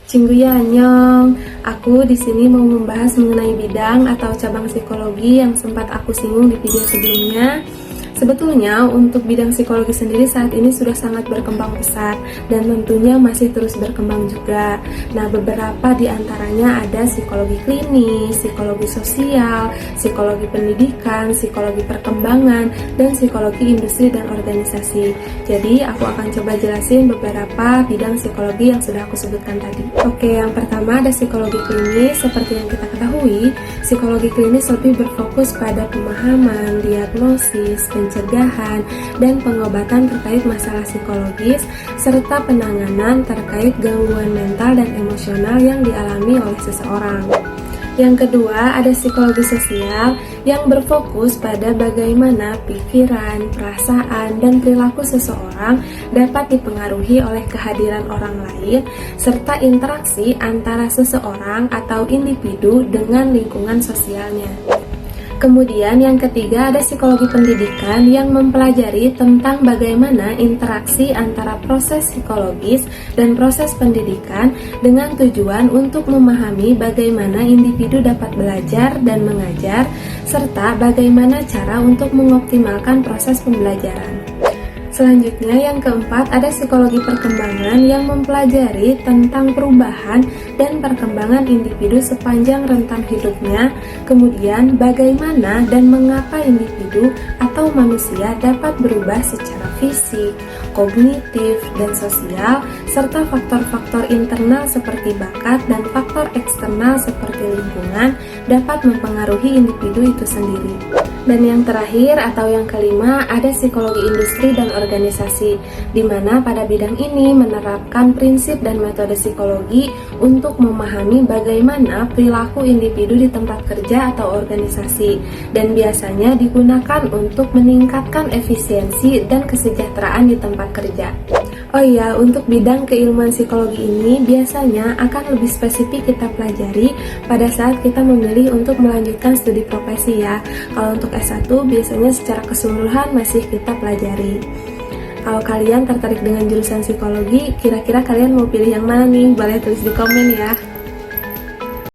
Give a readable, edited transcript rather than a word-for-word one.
Cingguya Annyeong, aku di sini mau membahas mengenai bidang atau cabang psikologi yang sempat aku singgung di video sebelumnya. Sebetulnya untuk bidang psikologi sendiri saat ini sudah sangat berkembang pesat dan tentunya masih terus berkembang juga. Nah, beberapa di antaranya ada psikologi klinis, psikologi sosial, psikologi pendidikan, psikologi perkembangan, dan psikologi industri dan organisasi. Jadi, aku akan coba jelasin beberapa bidang psikologi yang sudah aku sebutkan tadi. Oke, yang pertama ada psikologi klinis. Seperti yang kita ketahui, psikologi klinis lebih berfokus pada pemahaman, diagnosis, pencegahan, dan pengobatan terkait masalah psikologis, serta penanganan terkait gangguan mental dan emosional yang dialami oleh seseorang. Yang kedua, ada psikologi sosial yang berfokus pada bagaimana pikiran, perasaan, dan perilaku seseorang dapat dipengaruhi oleh kehadiran orang lain, serta interaksi antara seseorang atau individu dengan lingkungan sosialnya. Kemudian yang ketiga ada psikologi pendidikan yang mempelajari tentang bagaimana interaksi antara proses psikologis dan proses pendidikan dengan tujuan untuk memahami bagaimana individu dapat belajar dan mengajar, serta bagaimana cara untuk mengoptimalkan proses pembelajaran. Selanjutnya yang keempat ada psikologi perkembangan yang mempelajari tentang perubahan dan perkembangan individu sepanjang rentan hidupnya, kemudian bagaimana dan mengapa individu atau manusia dapat berubah secara fisik, kognitif, dan sosial, serta faktor-faktor internal seperti bakat dan faktor eksternal seperti lingkungan dapat mempengaruhi individu itu sendiri. Dan yang terakhir atau yang kelima ada psikologi industri dan organisasi, di mana pada bidang ini menerapkan prinsip dan metode psikologi untuk memahami bagaimana perilaku individu di tempat kerja atau organisasi, dan biasanya digunakan untuk meningkatkan efisiensi dan kesejahteraan di tempat kerja. Oh iya, untuk bidang keilmuan psikologi ini biasanya akan lebih spesifik kita pelajari pada saat kita memilih untuk melanjutkan studi profesi ya. Kalau untuk S1 biasanya secara keseluruhan masih kita pelajari. Kalau kalian tertarik dengan jurusan psikologi, kira-kira kalian mau pilih yang mana nih? Boleh tulis di komen ya.